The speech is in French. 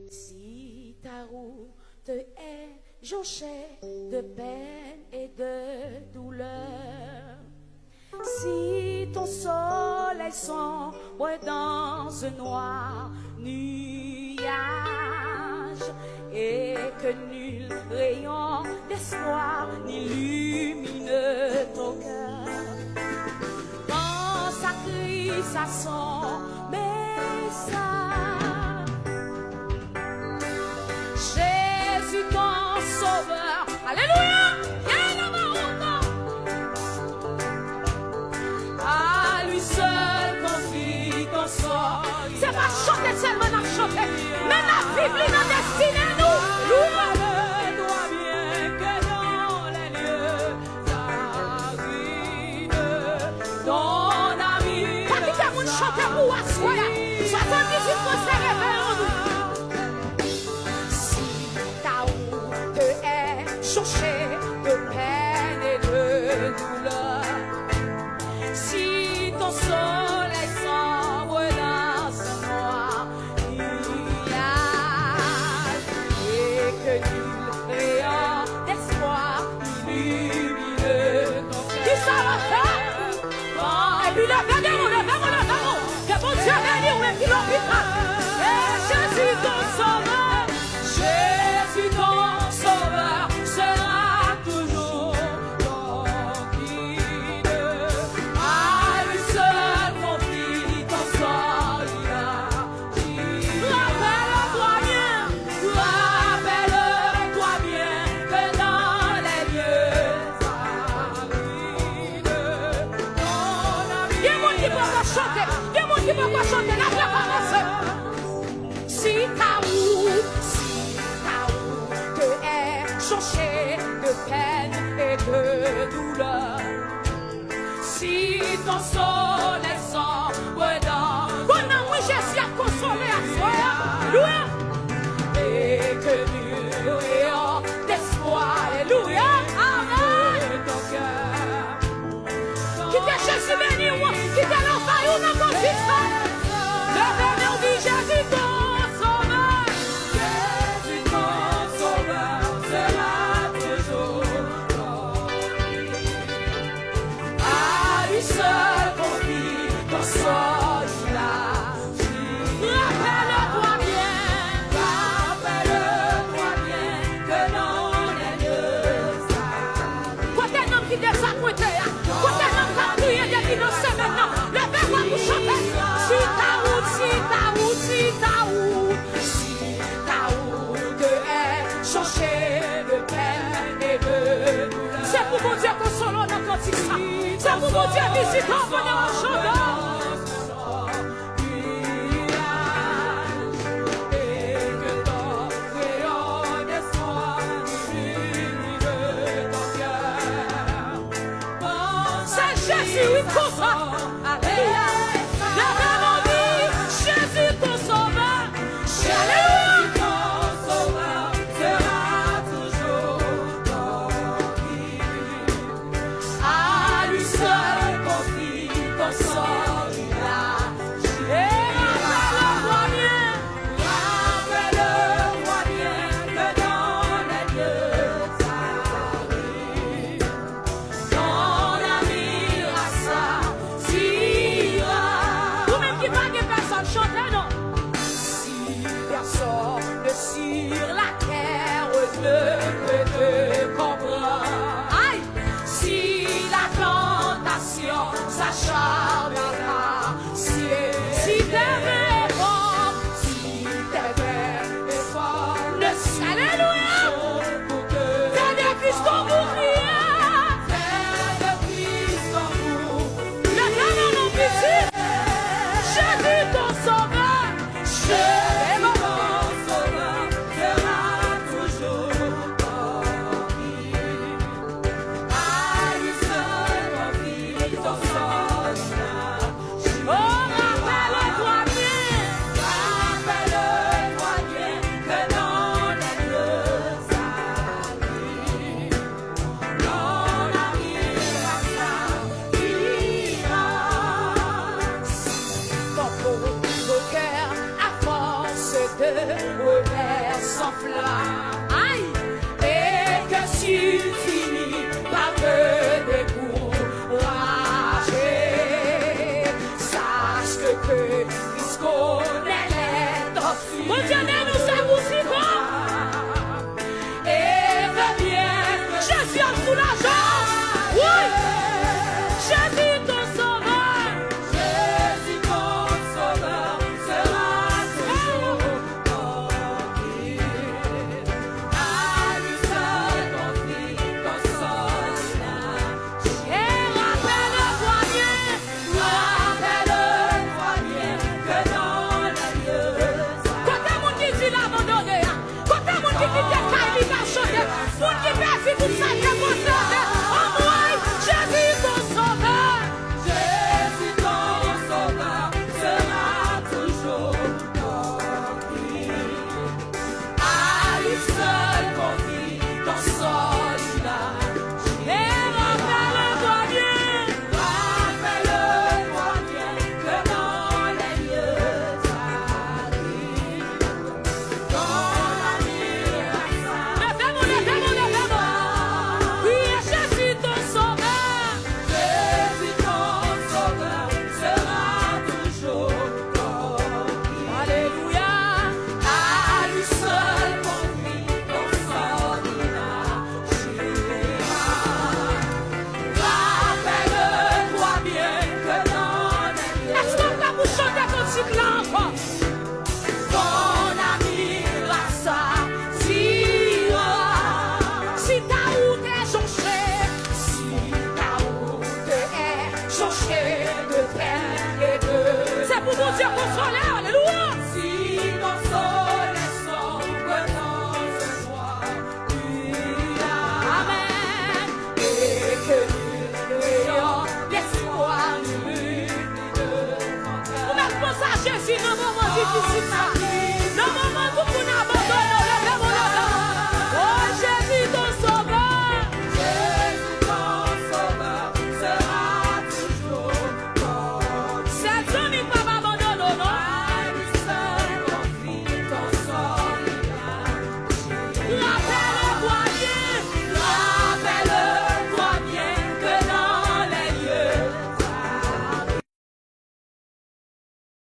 Si ta route est jonchée de peine et de douleur, si ton soleil sombre dans ce noir nuage et que nul rayon d'espoir n'illumine ton cœur, pense à Christ, à son message. Jésus ton sauveur, alléluia. C'est pas chanter seulement à chanter, mais la Bible nous destine nous. Doit bien que dans les lieux arides, ton ami. Quand il y a un chanter pour assoyer, 78% réveillent en nous. Si ta route est jonchée de peine et de douleur, si ton soleil sombre dans ce noir nuage et que nul rayon d'espoir illumine ton cœur. Qui ça va faire? Et puis levez-vous. Que bon Dieu béni ou est-il l'hôpital? Et Jésus ton sauveur, Jésus ton sauveur sera toujours ton guide. À lui seul confie ton sort iragir. rappelle-toi bien que dans les lieux arides, ton ami. Il y a mon qui peut chanter, la voix commence. Si ta route est jonchée de peine et de douleur, Si ton soleil sombre dans pendant oui Jésus a consolé à soi, alléluia, et que nul rayon d'espoir, alléluia, amen. de ton cœur. Qui t'est Jésus béni ou qui t'est l'enfant ou non consistant. Levez-nous, dit Jésus ton sauveur. Jésus ton sauveur sera toujours ton guide. À lui seul confie ton sort iragir. Rappelle-toi bien que dans les lieux arides, côté homme qui désappointé, côté homme qui a prié depuis nos semaines, levez-moi pour chanter. Si ta route est jonchée de peine et de douleur, c'est pour mon Dieu consolant dans cantique ça. C'est pour mon Dieu visitant pendant un chanteur. C'est Jésus, oui, comme ça. Alléluia. Levez-moi, dit Jésus ton sauveur. Alléluia. À lui seul confie ton sort iragir. Et rappelle-toi bien. Rappelle-moi bien que dans les lieux arides, ton ami à ça, si Contenez nous sa boutique. Et de bien que Jésus a soulageant. Oui. Jésus ton sauveur. Jésus ton sauveur sera toujours tranquille. À lui seul confie ton soldat. Et rappelle-toi bien. Rappelle-toi bien que dans les lieux Quand un monde qui dit l'abandonné, quand un monde qui dit que Kaili va chanter, monde qui perd tout ça, qui est concerné, en moi, Jésus ton sauveur. Jésus ton sauveur sera toujours tranquille. À lui seul confie ton soldat. Et rappelle-toi bien. Rappelle-toi bien que dans les lieux arrivent, ton ami Levez-moi, levez-moi, levez-moi. Oui, Jésus ton sauveur. Jésus ton sauveur sera toujours tranquille. Alléluia. À lui seul confie ton soldat. Rappelle-toi bien que dans les lieux Est-ce qu'on peut vous chanter comme si là encore? ton ami rassasira. Si ta route est jonchée, Si ta route est jonchée de peine et de... C'est pour vous dire consoler, alléluia. Si ton soleil sombre dans ce noir nuage, Amen. Et que nous ayons l'espoir nul ne Vous m'êtes pour ça, Jésus, dans un moment difficile.